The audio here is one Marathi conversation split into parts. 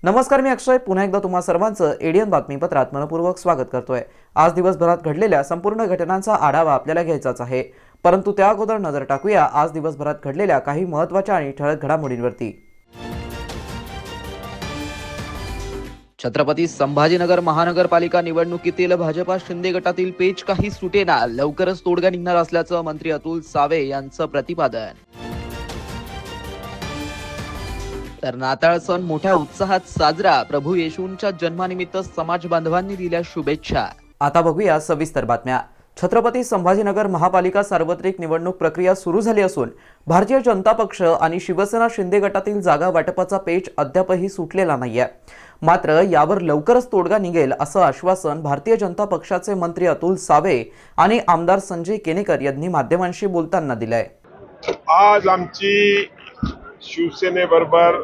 नमस्कार, मी अक्षय पुन्हा एकदा तुम्हा सर्वांचं एडीएन बातमीपत्रात मनपूर्वक स्वागत करतोय। आज दिवसभरात घडलेल्या संपूर्ण घटनांचा आढावा आपल्याला घ्यायचाच आहे, परंतु त्या अगोदर नजर टाकूया आज दिवसभरात घडलेल्या काही महत्त्वाच्या आणि ठळक घडामोडींवरती। छत्रपती संभाजीनगर महानगरपालिका निवडणुकीतील भाजपा शिंदे गटातील पेच काही सुटेना, लवकरच तोडगा निघणार असल्याचं मंत्री अतुल सावे यांचं प्रतिपादन। तर नाताळ सण मोठ्या उत्साहात साजरा, प्रभू येशूंच्या जन्मानिमित्त समाज बांधवांनी दिल्या शुभेच्छा। आता बघूया सविस्तर बातम्या। छत्रपती संभाजीनगर महापालिका सार्वत्रिक निवडणूक प्रक्रिया सुरू झाली असून भारतीय जनता पक्ष आणि शिवसेना शिंदे गटातील जागा वाटपाचा पेच अद्यापही सुटलेला नाहीये। मात्र यावर लवकरच तोडगा निघेल असं आश्वासन भारतीय जनता पक्षाचे मंत्री अतुल सावे आणि आमदार संजय केनेकर यांनी माध्यमांशी बोलताना दिलंय। आज आमची शिवसेनेबरोबर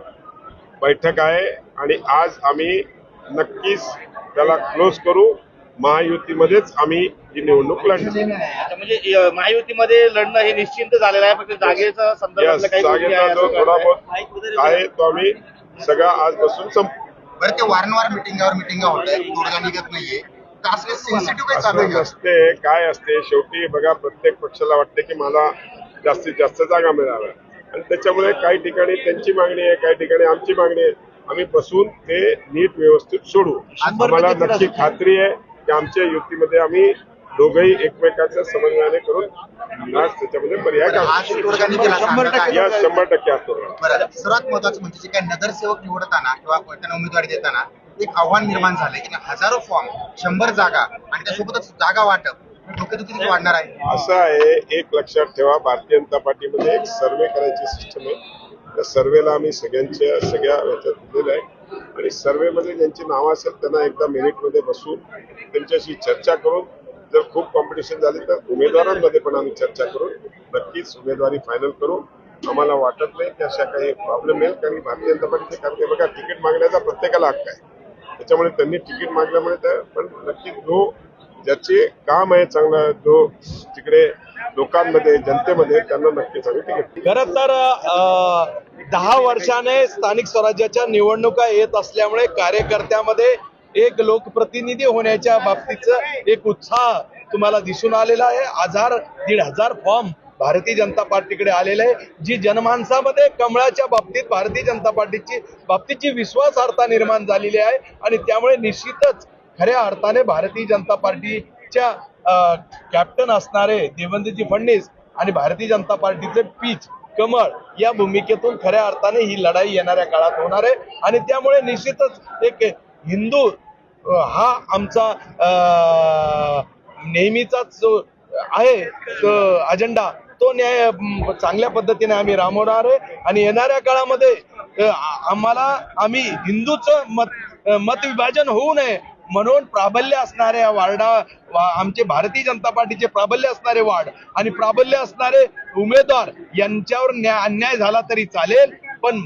बैठक आहे आणि आज आम्ही नक्कीच त्याला क्लोज करू। महायुतीमध्येच आम्ही ही निवडणूक लढणार। म्हणजे महायुतीमध्ये लढणं हे निश्चित झालेलं आहे, फक्त जागेचा संदर्भातलं काही जागेचा जो थोडा बहुत आहे तो आम्ही सगळा आज बसून संपू। बरं, ते वारंवार मिटिंग होत आहे, तोडगा निघत नाहीये, असं सेन्सिटिव्ह काय चालू आहे? असते काय असते, शेवटी बघा प्रत्येक पक्षाला वाटते की मला जास्तीत जास्त जागा मिळाव्या आणि त्याच्यामुळे काही ठिकाणी त्यांची मागणी आहे, काही ठिकाणी आमची मागणी आहे। आम्ही बसून ते नीट व्यवस्थित सोडू। आम्हाला नक्की खात्री आहे की आमच्या युतीमध्ये आम्ही दोघंही एकमेकांच्या समन्वयाने करून आज त्याच्यामध्ये पर्याय काढू। 100% बरं, सर्वात महत्वाचं म्हणजे जे काही नगरसेवक निवडताना किंवा त्यांना उमेदवारी देताना एक आव्हान निर्माण झालंय की हजारो फॉर्म, 100 जागा आणि त्यासोबतच जागा वाटप डोकेदुखी वाढणार आहे। असं आहे, एक लक्षात ठेवा, भारतीय जनता पार्टीमध्ये एक सर्वे करायची सिस्टम आहे। त्या सर्वेला आम्ही सगळ्या याच्यात दिलेलं आहे आणि सर्वेमध्ये ज्यांची नावं असेल त्यांना एकदा मेरिटमध्ये बसून त्यांच्याशी चर्चा करून जर खूप कॉम्पिटिशन झाली तर उमेदवारांमध्ये पण आम्ही चर्चा करून नक्कीच उमेदवारी फायनल करू। आम्हाला वाटत नाही की अशा काही प्रॉब्लेम येईल, कारण भारतीय जनता पार्टीचे कारण बघा तिकीट मागण्याचा प्रत्येकाला हक्क आहे, त्याच्यामुळे त्यांनी तिकीट मागल्यामुळे पण नक्की जो ज्याचे काम आहे चांगलं, जो तिकडे लोकांमध्ये जनतेमध्ये त्यांना नक्कीच आम्ही तिकीट। खरं तर 10 वर्षाने स्थानिक स्वराज्याच्या निवडणुका येत असल्यामुळे कार्यकर्त्यामध्ये एक लोकप्रतिनिधी होण्याच्या बाबतीचं एक उत्साह तुम्हाला दिसून आलेला आहे। 1000-1500 फॉर्म भारतीय जनता पार्टीकडे आलेले आहे, जी जनमानसामध्ये कमळाच्या बाबतीत भारतीय जनता बाबतीची विश्वासार्हता निर्माण झालेली आहे आणि त्यामुळे निश्चितच खऱ्या अर्थाने भारतीय जनता पार्टीच्या कॅप्टन असणारे देवेंद्रजी फडणवीस आणि भारतीय जनता पार्टीचे पीच कमळ या भूमिकेतून खऱ्या अर्थाने ही लढाई येणाऱ्या काळात होणार आहे आणि त्यामुळे निश्चितच एक हिंदू हा आमचा नेहमीचाच जो आहे अजेंडा तो चांगल्या पद्धतीने आम्ही राबवणार आहे आणि येणाऱ्या काळामध्ये आम्ही हिंदूचं मत विभाजन होऊ नये म्हणून प्राबल्य असणाऱ्या आमचे भारतीय जनता पार्टीचे प्राबल्य असणारे वार्ड आणि प्राबल्य असणारे उमेदवार यांच्यावर अन्याय झाला तरी चालेल, पण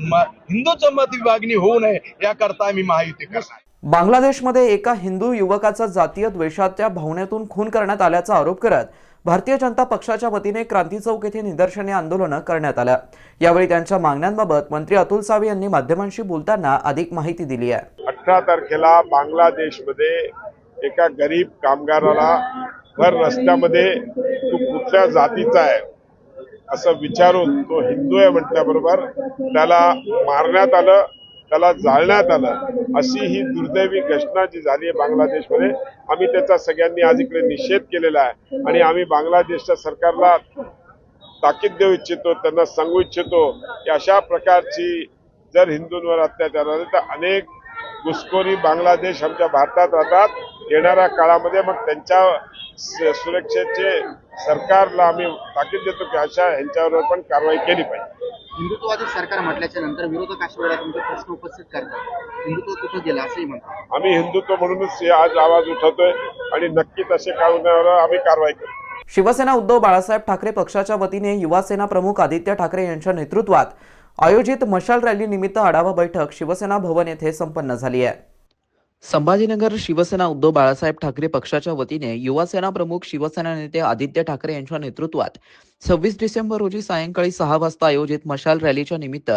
हिंदूचं मत विभागणी होऊ नये याकरता आम्ही महायुती करणार। बांगलादेशमध्ये एका हिंदू युवकाचा जातीय द्वेषाच्या भावनेतून खून करण्यात आल्याचा आरोप करत भारतीय जनता पक्षाच्या वतीने क्रांती चौक येथे निदर्शने आंदोलन करण्यात आलं। यावेळी त्यांच्या मागण्यांबाबत मंत्री अतुल सावे यांनी माध्यमांशी बोलताना अधिक माहिती दिली आहे। 18 तारखेला बांगलादेशमध्ये एका गरीब कामगाराला भर रस्त्यामध्ये तू कुठल्या जातीचा आहे असं विचारून तो हिंदू आहे म्हटल्याबरोबर त्याला मारण्यात आलं, त्याला जाळण्यात आलं। अशी ही दुर्दैवी घटना जी झाली आहे बांगलादेशमध्ये, आम्ही त्याचा सगळ्यांनी आज इकडे निषेध केलेला आहे आणि आम्ही बांगलादेशच्या सरकारला ताकीद देऊ इच्छितो, त्यांना सांगू इच्छितो की अशा प्रकारची जर हिंदूंवर अत्याचार झाले तर अनेक घुसखोरी बांगलादेश आमच्या भारतात राहतात। येणाऱ्या काळामध्ये मग त्यांच्या सुरक्षेचे सरकारला आम्ही ताकीद देतो की अशा ह्यांच्यावर पण कारवाई केली पाहिजे। हिंदुत्ववादी सरकार म्हटल्याच्या नंतर विरोधक अशा वेळेला तुमचे प्रश्न उपस्थित करतात, हिंदुत्व कुठं गेलं असंही म्हणतात. आम्ही हिंदुत्व म्हणूनच आज आवाज उठवतोय आणि नक्की तसे कारणावर आम्ही कारवाई करू. शिवसेना उद्धव बाळासाहेब ठाकरे पक्षाच्या वतीने युवा सेना प्रमुख आदित्य ठाकरे यांच्या नेतृत्वात आयोजित मशाल रॅली निमित्त आढावा बैठक शिवसेना भवन येथे संपन्न झाली आहे. संभाजीनगर शिवसेना उद्धव बाळासाहेब ठाकरे पक्षाच्या वतीने युवा सेना प्रमुख शिवसेना नेते आदित्य ठाकरे यांच्या नेतृत्वात 26 डिसेंबर रोजी सायंकाळी 6 वाजता आयोजित मशाल रॅलीच्या निमित्त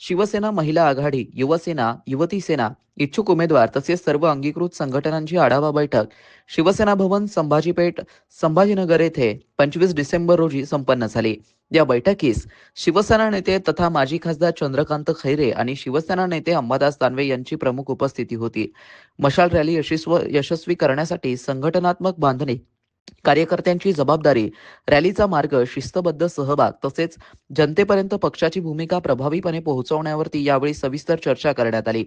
शिवसेना महिला आघाडी, युवसेना, युवती सेना, इच्छुक उमेदवार तसेच सर्व अंगीकृत संघटनांची आढावा बैठक शिवसेना भवन संभाजीपेठ संभाजीनगर येथे 25 डिसेंबर रोजी संपन्न झाली. या बैठकीस शिवसेना नेते तथा माजी खासदार चंद्रकांत खैरे आणि शिवसेना नेते अंबादास दानवे यांची प्रमुख उपस्थिती होती. मशाल रॅली यशस्वी करण्यासाठी संघटनात्मक बांधणी, कार्यकर्त्यांची जबाबदारी, रॅलीचा मार्ग, शिस्तबद्ध सहभाग तसेच जनतेपर्यंत पक्षाची भूमिका प्रभावीपणे पोहोचवण्यावरती यावेळी सविस्तर चर्चा करण्यात आली.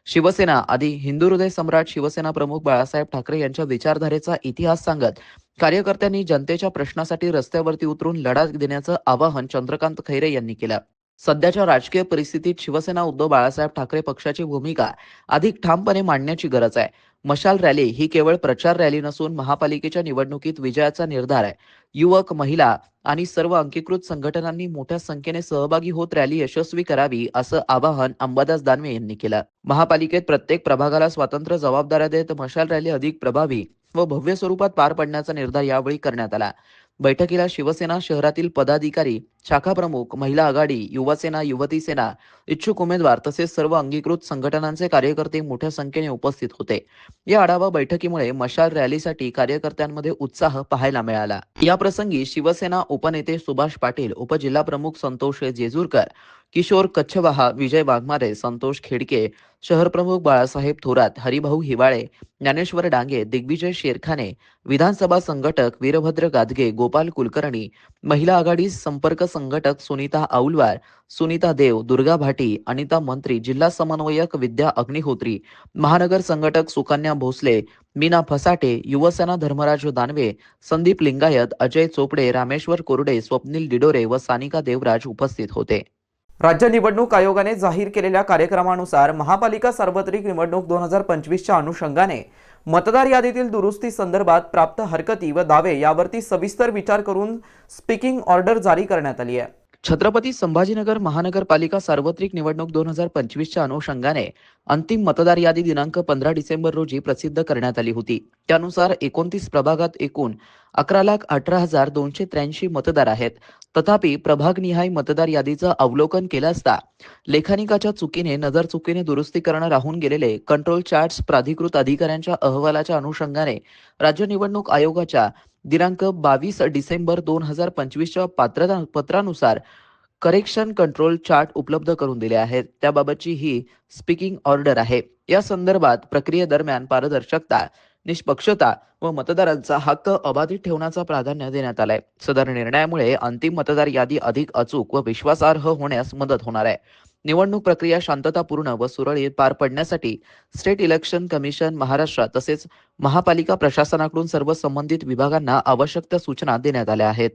शिवसेना आदी हिंदू हृदय सम्राट शिवसेना प्रमुख बाळासाहेब ठाकरे यांच्या विचारधारेचा इतिहास सांगत कार्यकर्त्यांनी जनतेच्या प्रश्नासाठी रस्त्यावरती उतरून लढा देण्याचं आवाहन चंद्रकांत खैरे यांनी केलं. सध्याच्या राजकीय परिस्थितीत शिवसेना उद्धव बाळासाहेब ठाकरे पक्षाची भूमिका अधिक ठामपणे मांडण्याची गरज आहे. मशाल रॅली ही केवळ प्रचार रॅली नसून महापालिकेच्या निवडणुकीत विजयाचा निर्धार आहे. युवक, महिला आणि सर्व अंगीकृत संघटनांनी मोठ्या संख्येने सहभागी होत रॅली यशस्वी करावी असं आवाहन अंबादास दानवे यांनी केलं. महापालिकेत प्रत्येक प्रभागाला स्वतंत्र जबाबदाऱ्या देत मशाल रॅली अधिक प्रभावी व भव्य स्वरूपात पार पडण्याचा निर्धार यावेळी करण्यात आला. बैठकीला शिवसेना शहरातील पदाधिकारी, शाखा प्रमुख, महिला आघाडी, युवा सेना, युवती सेना, इच्छुक उमेदवार तसेच सर्व अंगीकृत संघटनांचे कार्यकर्ते मोठ्या संख्येने उपस्थित होते. या आढावा बैठकीमुळे मशाल रॅलीसाठी कार्यकर्त्यांमध्ये उत्साह पाहायला मिळाला. या प्रसंगी शिवसेना उपनेते सुभाष पाटील, उपजिल्हाप्रमुख संतोष जेजूरकर, किशोर कच्छवाहा, विजय वाघमारे, संतोष खेडके, शहर प्रमुख बाळासाहेब थोरात, हरिभाऊ हिवाळे, ज्ञानेश्वर डांगे, दिग्विजय शेरखाने, विधानसभा संघटक वीरभद्र गादगे, गोपाल कुलकर्णी, महिला आघाडी संपर्क संघटक सुनीता औलवार, सुनीता देव, दुर्गा भाटी, अनिता मंत्री, जिल्हा समन्वयक विद्या अग्निहोत्री, महानगर संघटक सुकन्या भोसले, मीना फसाटे, युवसेना धर्मराज दानवे, संदीप लिंगायत, अजय चोपडे, रामेश्वर कोरडे, स्वप्नील डिडोरे व सानिका देवराज उपस्थित होते. राज्य निवडणूक आयोगाने जाहीर केलेल्या कार्यक्रमानुसार महापालिका सार्वत्रिक निवडणूक 2025च्या अनुषंगाने मतदार यादीतील दुरुस्ती संदर्भात प्राप्त हरकती व दावे यावरती सविस्तर विचार करून स्पीकिंग ऑर्डर जारी करण्यात आली आहे. छत्रपती संभाजीनगर महानगरपालिका सार्वत्रिक निवडणूक 2025च्या अनुषंगाने अंतिम मतदार यादी दिनांक 15 डिसेंबर रोजी प्रसिद्ध करण्यात आली होती. त्यानुसार 29 प्रभागात एकूण 11,18,283 मतदार आहेत. तथापि प्रभागनिहाय मतदार यादीचं अवलोकन केलं असता लेखानिकाच्या चुकीने नजर चुकीने दुरुस्ती करणं राहून गेलेले कंट्रोल चार्ट्स प्राधिकृत अधिकाऱ्यांच्या अहवालाच्या अनुषंगाने राज्य निवडणूक आयोगाच्या दिनांक 22 डिसेंबर 2025च्या पत्रानुसार करेक्शन कंट्रोल चार्ट उपलब्ध करून दिले आहेत. त्याबाबतची ही स्पीकिंग ऑर्डर आहे. या संदर्भात प्रक्रियेदरम्यान पारदर्शकता, निष्पक्षता व मतदारांचा हक्क अबाधित ठेवण्याचा प्राधान्य देण्यात आलाय. सदर निर्णयामुळे अंतिम मतदार यादी अधिक अचूक व विश्वासार्ह होण्यास मदत होणार आहे. निवडणूक प्रक्रिया शांततापूर्ण व सुरळीत पार पडण्यासाठी स्टेट इलेक्शन कमिशन महाराष्ट्र तसेच महापालिका प्रशासनाकडून सर्व संबंधित विभागांना आवश्यक त्या सूचना देण्यात आल्या आहेत.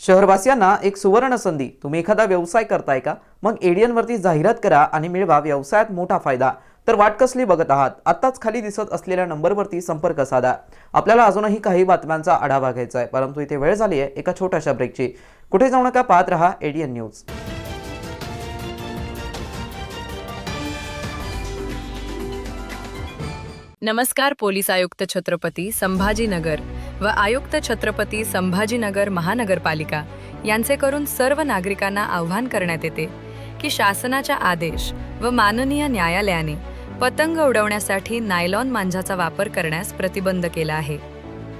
शहरवासियांना एक सुवर्ण संधी. तुम्ही एखादा व्यवसाय करताय का? मग एडीएन वरती जाहिरात करा आणि मिळवा व्यवसायात मोठा फायदा. तर वाट कसली बघत आहात? आत्ताच खाली दिसत असलेल्या नंबरवरती संपर्क साधा. आपल्याला अजूनही काही बातम्यांचा आढावा घ्यायचा आहे, परंतु इथे वेळ झाली आहे एका छोट्याशा ब्रेकची. कुठे जाऊ नका, पाहत रहा एडीएन न्यूज. नमस्कार. पोलीस आयुक्त छत्रपती संभाजीनगर व आयुक्त छत्रपती संभाजीनगर महानगरपालिका यांचे करून सर्व नागरिकांना आवाहन करण्यात येते की शासनाच्या आदेश व माननीय न्यायालयाने पतंग उडवण्यासाठी नायलॉन मांजाचा वापर करण्यास प्रतिबंध केला आहे.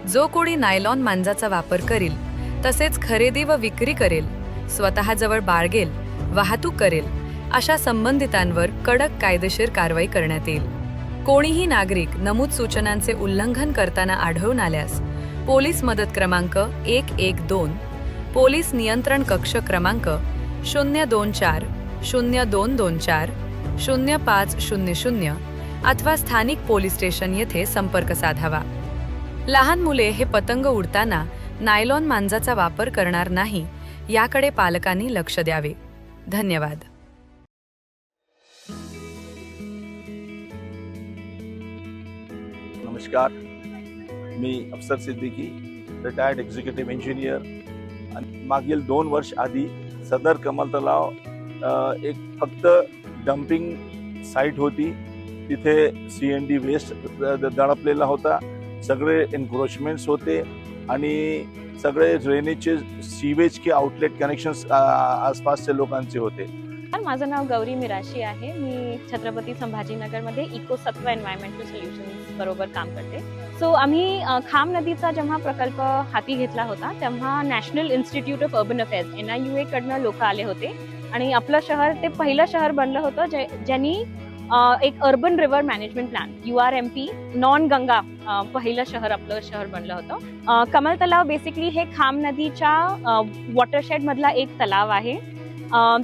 जो कोणी नायलॉन मांजाचा वापर करील, तसेच खरेदी व विक्री करेल, स्वतःजवळ बाळगेल, वाहतूक करेल, अशा संबंधितांवर कडक कायदेशीर कारवाई करण्यात येईल. कोणीही नागरिक नमूद सूचनांचे उल्लंघन करताना आढळून आल्यास पोलीस मदत क्रमांक 112, पोलीस नियंत्रण कक्ष क्रमांक 024 0224 0500 अथवा स्थानिक पोलीस स्टेशन येथे संपर्क साधावा. लहान मुले हे पतंग उडताना नायलॉन मांजाचा वापर करणार नाही याकडे पालकांनी लक्ष द्यावे. धन्यवाद. नमस्कार, मी अफसर सिद्दीकी, रिटायर्ड एक्झिक्युटिव्ह इंजिनियर. आणि मागील 2 वर्ष आधी सदर कमल तलाव एक फक्त डम्पिंग साईट होती. तिथे CND वेस्ट दडपलेला होता, सगळे एन्क्रोचमेंट्स होते आणि सगळे ड्रेनेजचे सीवेजचे आउटलेट कनेक्शन्स आसपासच्या लोकांचे होते. माझं नाव गौरी मिराशी आहे. मी छत्रपती संभाजीनगरमध्ये इकोसत्व एन्व्हायरमेंटल सोल्युशन्स बरोबर काम करते. आम्ही खाम नदीचा जेव्हा प्रकल्प हाती घेतला होता तेव्हा national institute of urban affairs NIUA कडनं लोक आले होते आणि आपलं शहर ते पहिलं शहर बनलं होतं ज्यांनी एक urban river management plan URMP non Ganga पहिलं शहर आपलं शहर बनलं होतं. कमल तलाव बेसिकली हे खाम नदीच्या वॉटरशेड मधला एक तलाव आहे.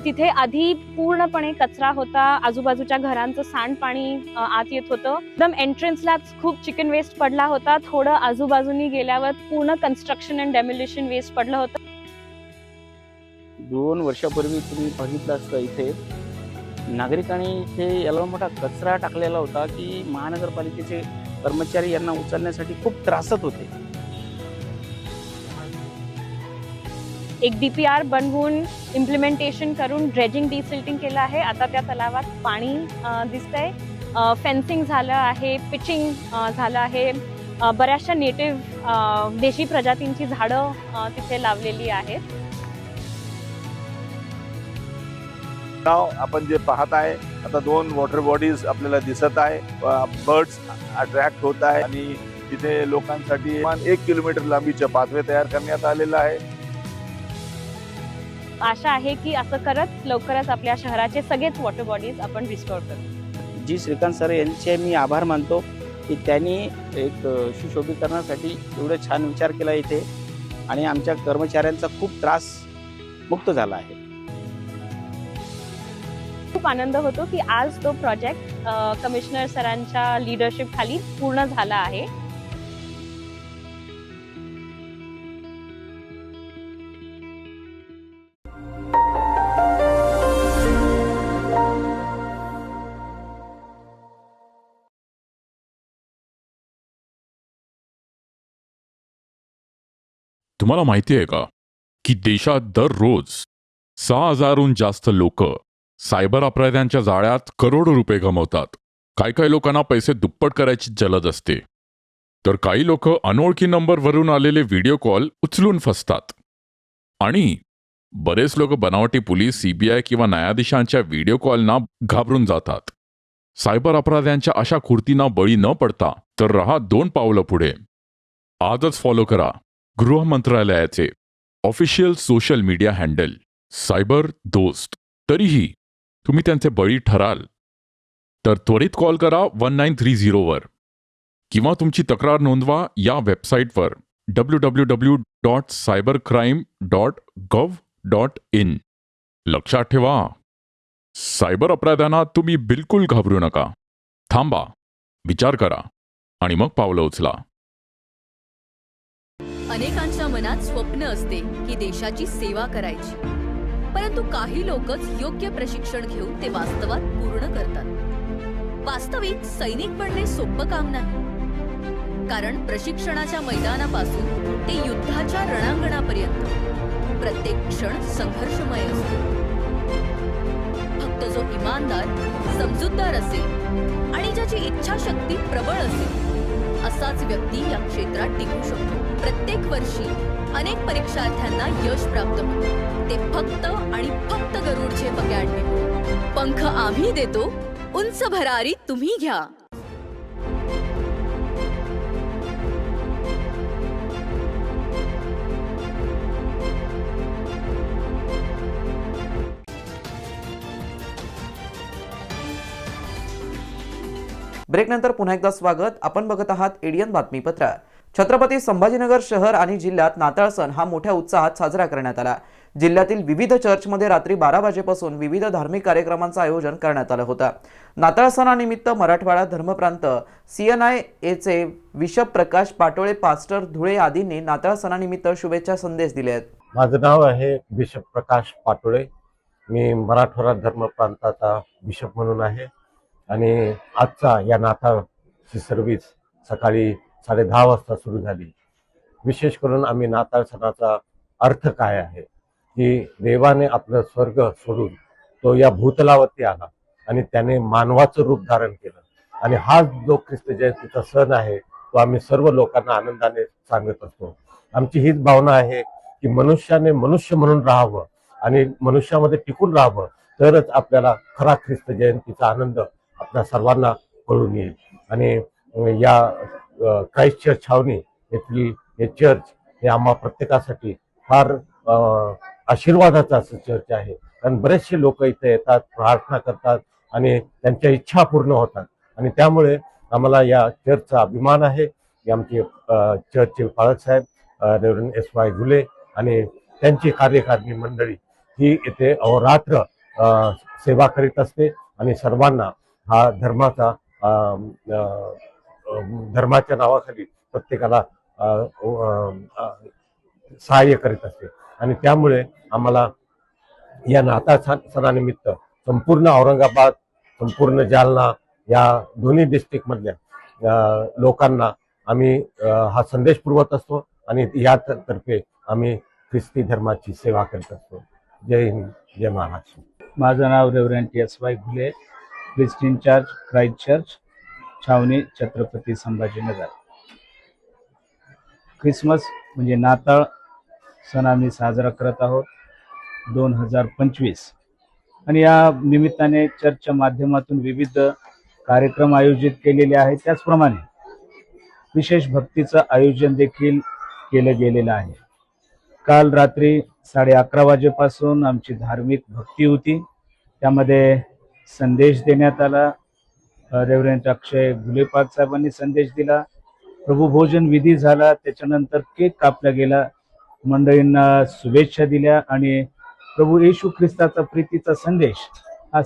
तिथे आधी पूर्णपणे कचरा होता, आजूबाजूच्या घरांचं सांडपाणी आत येत होतं. एकदम एंट्रन्सलाच खूप चिकन वेस्ट पडला होता. थोडं आजूबाजूनी गेल्यावर पूर्ण कन्स्ट्रक्शन अँड डेमोलिशन वेस्ट पडलं होतं. 2 वर्षापूर्वी तुम्ही बघितलं असतं इथे नागरिकांनी इथे एवढा मोठा कचरा टाकलेला होता की महानगरपालिकेचे कर्मचारी यांना उचलण्यासाठी खूप त्रासत होते. एक DPR बनवून इम्प्लिमेंटेशन करून ड्रेजिंग डिसिल्टिंग केलं आहे. आता त्या तलावात पाणी दिसतंय. फेन्सिंग झालं आहे, पिचिंग झालं आहे. बऱ्याचशा नेटिव्ह देशी प्रजातींची झाडं तिथे लावलेली आहेत. आपण जे पाहत आहे आता 2 वॉटर बॉडीज आपल्याला दिसत आहे. बर्ड्स अट्रॅक्ट होत आहे आणि तिथे लोकांसाठी 1 किलोमीटर लांबीचे पाथवे तयार करण्यात आलेलं आहे. आशा आहे की असं करत लवकरच आपल्या शहराचे सगळेच वॉटर बॉडीज आपण रिस्टोर करू. जी श्रीकांत सर यांचे मी आभार मानतो की त्यांनी एक सुशोभीकरणासाठी एवढं छान विचार केला इथे आणि आमच्या कर्मचाऱ्यांचा खूप त्रास मुक्त झाला आहे. खूप आनंद होतो की आज तो प्रोजेक्ट कमिशनर सरांच्या लीडरशिप खाली पूर्ण झाला आहे. तुम्हाला माहिती आहे का की देशात दररोज 6,000हून जास्त लोक सायबर अपराध्यांच्या जाळ्यात करोडो रुपये गमावतात. काही लोकांना पैसे दुप्पट करायची जलद असते, तर काही लोक अनोळखी नंबरवरून आलेले व्हिडिओ कॉल उचलून फसतात. आणि बरेच लोक बनावटी पोलीस, CBI किंवा न्यायाधीशांच्या व्हिडिओ कॉलना घाबरून जातात. सायबर अपराध्यांच्या अशा कृतींना बळी न पडता तर रहा 2 पावलं पुढे. आजच फॉलो करा गृह मंत्रालयाचे official social media handle cyber दोस्त. तरीही तुम्ही त्यांचे बळी ठराल तर त्वरित कॉल करा 1930 वर किंवा तुमची तक्रार नोंदवा या वेबसाईटवर www.cybercrime.gov.in. लक्षात ठेवा, सायबर अपराध्यांना तुम्ही बिलकुल घाबरू नका. थांबा, विचार करा आणि मग पावलं उचला. अनेकांच्या मनात स्वप्न असते की देशाची सेवा करायची, परंतु काही लोकच योग्य प्रशिक्षण घेऊन ते वास्तवात पूर्ण करतात. वास्तविक सैनिक बनणे सोपं काम नाही, कारण प्रशिक्षणाच्या मैदानापासून ते युद्धाच्या रणांगणापर्यंत प्रत्येक क्षण संघर्षमय असतो. फक्त जो इमानदार, समजूतदार असेल आणि ज्याची इच्छाशक्ती प्रबळ असेल असाच व्यक्ती या क्षेत्रात टिकू शकतो. प्रत्येक वर्षी अनेक परीक्षार्थ्यांना यश प्राप्त होते, ते फक्त आणि फक्त गरुड झेप अकॅडमी. पंख आम्ही देतो, उंच भरारी तुम्ही घ्या. ब्रेकनंतर पुन्हा एकदा स्वागत. आपण बघत आहात एडियन बातमीपत्र. छत्रपती संभाजीनगर शहर आणि जिल्ह्यात नाताळ सण हा मोठ्या उत्साहात साजरा करण्यात आला. जिल्ह्यातील विविध चर्चमध्ये रात्री 12 वाजेपासून विविध धार्मिक कार्यक्रमांचं आयोजन करण्यात आलं होतं. नाताळ सणानिमित्त मराठवाडा धर्मप्रांत CNIAचे बिशप प्रकाश पाटोळे, पास्टर धुळे आदींनी नाताळ सणानिमित्त शुभेच्छा संदेश दिले आहेत. माझं नाव आहे बिशप प्रकाश पाटोळे. मी मराठवाडा धर्म प्रांताचा बिशप म्हणून आहे आणि आजचा या नाताळची सर्व्हिस सकाळी 10:30 वाजता सुरू झाली. विशेष करून आम्ही नाताळ सणाचा अर्थ काय आहे की देवाने आपलं स्वर्ग सोडून तो या भूतलावरती आला आणि त्याने मानवाचं रूप धारण केलं आणि हा जो ख्रिस्त जयंतीचा सण आहे तो आम्ही सर्व लोकांना आनंदाने सांगत असतो. आमची हीच भावना आहे की मनुष्याने मनुष्य म्हणून राहावं आणि मनुष्यामध्ये टिकून राहावं, तरच आपल्याला खरा ख्रिस्त जयंतीचा आनंद आपल्या सर्वांना कळून येईल. आणि या क्राइस्ट चर्च छावणी येथील हे चर्च हे आम्हा प्रत्येकासाठी फार आशीर्वादाचं असं चर्च आहे, कारण बरेचसे लोक इथे येतात, प्रार्थना करतात आणि त्यांच्या इच्छा पूर्ण होतात आणि त्यामुळे आम्हाला या चर्चचा अभिमान आहे की आमचे चर्चचे पालक साहेब रेव्हरंड S.Y. घुले आणि त्यांची कार्यकारिणी मंडळी ही इथे अहोरात्र सेवा करीत असते आणि सर्वांना हा धर्माच्या नावाखाली प्रत्येकाला सहाय्य करीत असते. आणि त्यामुळे आम्हाला या नाताळ सणानिमित्त संपूर्ण औरंगाबाद, संपूर्ण जालना या दोन्ही डिस्ट्रिक्टमधल्या लोकांना आम्ही हा संदेश पुरवत असतो आणि यातर्फे आम्ही ख्रिस्ती धर्माची सेवा करत असतो. जय हिंद, जय महाराष्ट्र. माझं नाव reverend S.Y. Ghule, Christian church Christ church Chhawani, Chhatrapati Sambhajinagar. Christmas म्हणजे नाताळ सण आम्ही साजरा करत आहोत 2025 आणि या निमित्ताने चर्चच्या माध्यमातून विविध कार्यक्रम आयोजित केलेले आहेत. त्याचप्रमाणे विशेष भक्तीचं आयोजन देखील केलं गेलेलं आहे. काल रात्री 11:30 वाजेपासून आमची धार्मिक भक्ती होती, त्यामध्ये संदेश देण्यात आला. रेव्हरंड अक्षय घुलेपाक साहेबांनी संदेश दिला. प्रभुभोजन विधी झाला, त्याच्यानंतर केक कापला गेला, मंडळींना शुभेच्छा दिल्या आणि प्रभू येशू ख्रिस्ताचा प्रीतीचा संदेश हा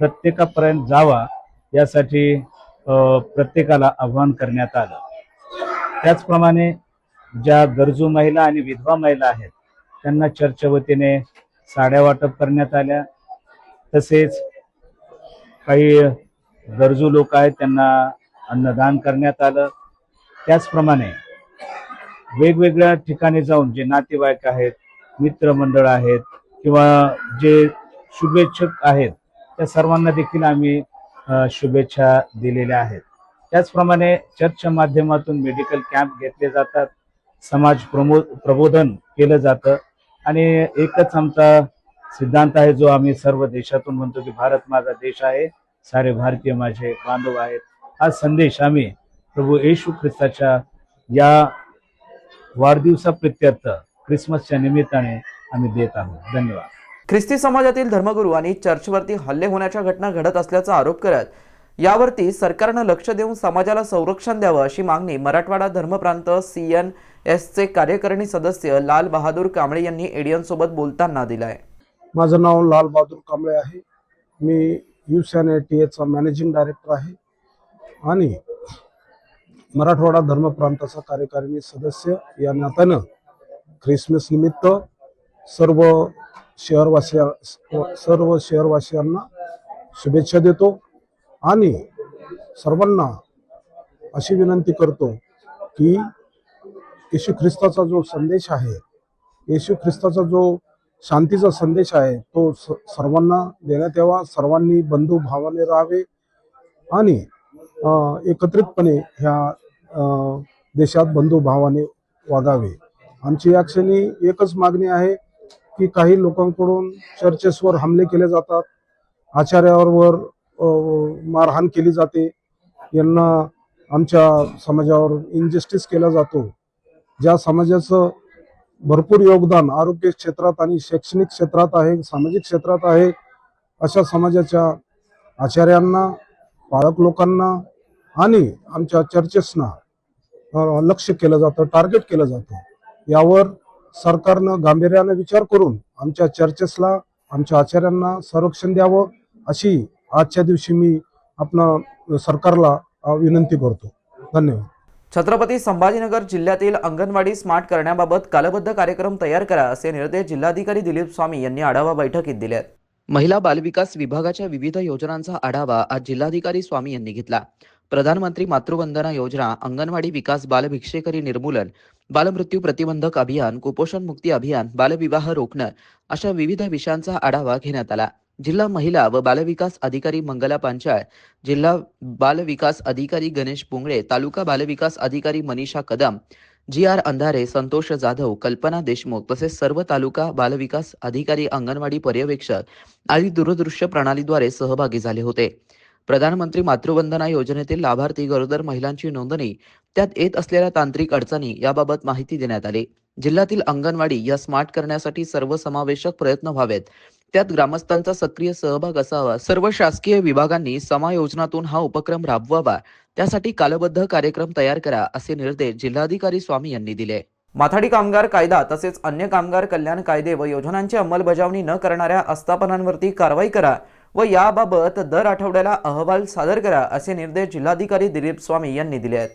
प्रत्येकापर्यंत जावा यासाठी प्रत्येकाला आव्हान करण्यात आलं. त्याचप्रमाणे ज्या गरजू महिला आणि विधवा महिला आहेत त्यांना चर्चच्या वतीने साड्या वाटप करण्यात आल्या. तसेच काही गरजू लोक आहेत त्यांना अन्नदान करण्यात आलं. त्याचप्रमाणे वेगवेगळ्या ठिकाणी जाऊन जे नातेवाईक आहेत, मित्रमंडळ आहेत किंवा जे शुभेच्छक आहेत त्या सर्वांना देखील आम्ही शुभेच्छा दिलेल्या आहेत. त्याचप्रमाणे चर्चच्या माध्यमातून मेडिकल कॅम्प घेतले जातात, समाज प्रबोधन केलं जातं आणि एकच आमचा सिद्धांत आहे जो आम्ही सर्व देशातून म्हणतो की भारत माझा देश आहे, सारे भारतीय माझे बांधव आहेत. हा संदेश आम्ही प्रभू येशू ख्रिस्ताच्या या वाढदिवसाप्रित्यर्थ ख्रिसमसच्या निमित्ताने आम्ही देत आहोत. धन्यवाद. ख्रिस्ती समाजातील धर्मगुरू आणि चर्चवरती हल्ले होण्याच्या घटना घडत असल्याचा आरोप करत यावरती सरकारनं लक्ष देऊन समाजाला संरक्षण द्यावं अशी मागणी मराठवाडा धर्मप्रांत CNSचे कार्यकारिणी सदस्य लाल बहादूर कांबळे यांनी एडियन सोबत बोलताना दिलाय. माझं नाव लाल बहादूर कांबळे आहे. मी UCNATAचा मॅनेजिंग डायरेक्टर आहे आणि मराठवाडा धर्मप्रांताचा कार्यकारिणी सदस्य या नात्यानं ख्रिसमस निमित्त सर्व शहरवासियांना शुभेच्छा देतो आणि सर्वांना अशी विनंती करतो की येशू ख्रिस्ताचा जो संदेश आहे, येशू ख्रिस्ताचा जो शांतीचा संदेश आहे तो सर्वांना देण्यात यावा. सर्वांनी बंधू भावाने राहावे आणि एकत्रितपणे ह्या देशात बंधू भावाने वागावे. आमची या क्षणी एकच मागणी आहे की काही लोकांकडून चर्चेसवर हमले केले जातात, आचार्यावर मारहाण केली जाते, यांना आमच्या समाजावर इनजस्टिस केला जातो. ज्या समाजाचं भरपूर योगदान आरोग्य क्षेत्रात आणि शैक्षणिक क्षेत्रात आहे, सामाजिक क्षेत्रात आहे, अशा समाजाच्या आचार्यांना, पाळक लोकांना आणि आमच्या चर्चेसना लक्ष केलं जातं, टार्गेट केलं जातं. यावर सरकारनं गांभीर्याने विचार करून आमच्या चर्चेसला, आमच्या आचार्यांना संरक्षण द्यावं अशी आजच्या दिवशी मी सरकारला विनंती करतो. धन्यवाद. छत्रपती संभाजीनगर जिल्ह्यातील अंगणवाडी स्मार्ट करण्याबाबत कालबद्ध कार्यक्रम तयार करा असे निर्देश जिल्हाधिकारी दिलीप स्वामी यांनी आढावा बैठकीत दिले आहेत. महिला बालविकास विभागाच्या विविध योजनांचा आढावा आज जिल्हाधिकारी स्वामी यांनी घेतला. प्रधानमंत्री मातृवंदना योजना, अंगणवाडी विकास, बालभिक्षेकरी निर्मूलन, बालमृत्यू प्रतिबंधक अभियान, कुपोषण मुक्ती अभियान, बालविवाह रोखणं अशा विविध विषयांचा आढावा घेण्यात आला. जिल्हा महिला व बालविकास अधिकारी मंगला पांचाळ, जिल्हा बालविकास अधिकारी गणेश पुंगळे, तालुका बालविकास अधिकारी मनीषा कदम, GR अंधारे, संतोष जाधव, कल्पना देशमुख तसेच सर्व तालुका बालविकास अधिकारी, अंगणवाडी पर्यवेक्षक आदी दूरदृश्य प्रणालीद्वारे सहभागी झाले होते. प्रधानमंत्री मातृवंदना योजनेतील लाभार्थी गरोदर महिलांची नोंदणी, त्यात येत असलेल्या तांत्रिक अडचणी याबाबत माहिती देण्यात आली. जिल्ह्यातील अंगणवाडी या स्मार्ट करण्यासाठी सर्वसमावेशक प्रयत्न व्हावेत, त्यात ग्रामस्थांचा सक्रिय सहभाग असावा. सर्व शासकीय विभागांनी समायोजनातून हा उपक्रम राबवावा, त्यासाठी कालबद्ध कार्यक्रम तयार करा असे निर्देश जिल्हाधिकारी स्वामी यांनी दिले. माथाडी कामगार कायदा तसेच अन्य कामगार कल्याण कायदे व योजनांची अंमलबजावणी न करणाऱ्या आस्थापनांवरती कारवाई करा व याबाबत दर आठवड्याला अहवाल सादर करा असे निर्देश जिल्हाधिकारी दिलीप स्वामी यांनी दिले आहेत.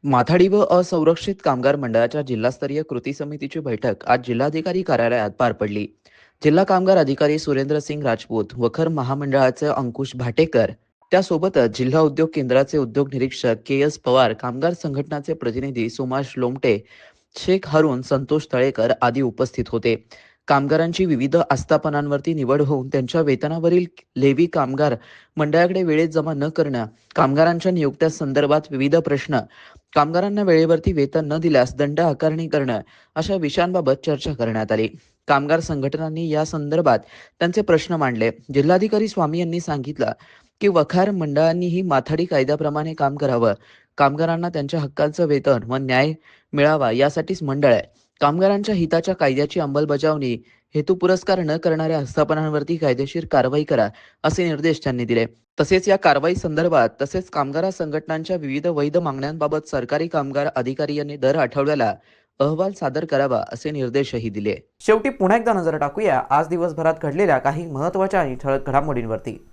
माथाडी व असंरक्षित कामगार मंडळाच्या जिल्हास्तरीय कृती समितीची बैठक आज जिल्हाधिकारी कार्यालयात पार पडली. जिल्हा कामगार अधिकारी सुरेंद्र सिंग राजपूत, वखर महामंडळाचे अंकुश भाटेकर, त्यासोबतच जिल्हा उद्योग केंद्राचे उद्योग निरीक्षक KS पवार, कामगार संघटनाचे प्रतिनिधी सुमाश लोमटे, शेख हरून, संतोष तळेकर आदी उपस्थित होते. कामगारांची विविध आस्थापनांवरती निवड होऊन त्यांच्या वेतनावरील लेवी कामगार मंडळाकडे वेळेत जमा न करणं, कामगारांच्या नियुक्त्या संदर्भात विविध प्रश्न, कामगारांना वेळेवरती वेतन न दिल्यास दंड आकारणी करणं अशा विषयांबाबत चर्चा करण्यात आली. कामगार संघटनांनी या संदर्भात त्यांचे प्रश्न मांडले. जिल्हाधिकारी स्वामी यांनी सांगितलं की वखार मंडळांनीही माथाडी कायद्याप्रमाणे काम करावं. कामगारांना त्यांच्या हक्कांचं वेतन व न्याय मिळावा यासाठीच मंडळ आहे. कामगारांच्या हिताच्या कायद्याची अंमलबजावणी हेतू पुरस्कार न करणाऱ्या आस्थापनांवरती कायदेशीर कारवाई करा असे निर्देश त्यांनी दिले. तसेच या कारवाई संदर्भात तसेच कामगार संघटनांच्या विविध वैध मागण्यांबाबत सरकारी कामगार अधिकारी यांनी दर आठवड्याला अहवाल सादर करावा असे निर्देशही दिले. शेवटी पुन्हा एकदा नजर टाकूया आज दिवसभरात घडलेल्या काही महत्त्वाच्या आणि ठळक घडामोडींवरती.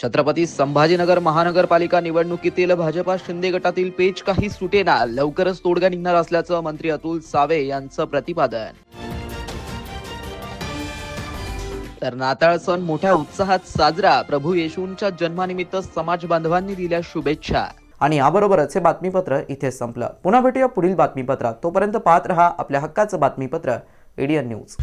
छत्रपती संभाजीनगर महानगरपालिका निवडणुकीतील भाजपा शिंदे गटातील पेच काही सुटेना, लवकरच तोडगा निघणार असल्याचं मंत्री अतुल सावे यांचं प्रतिपादन. तर नाताळ सण मोठ्या उत्साहात साजरा, प्रभू येशूंच्या जन्मानिमित्त समाज बांधवांनी दिल्या शुभेच्छा. आणि याबरोबरच हे बातमीपत्र इथे संपलं. पुन्हा भेटूया पुढील बातमीपत्रात. तोपर्यंत पाहत रहा आपल्या हक्काचं बातमीपत्र ADN न्यूज.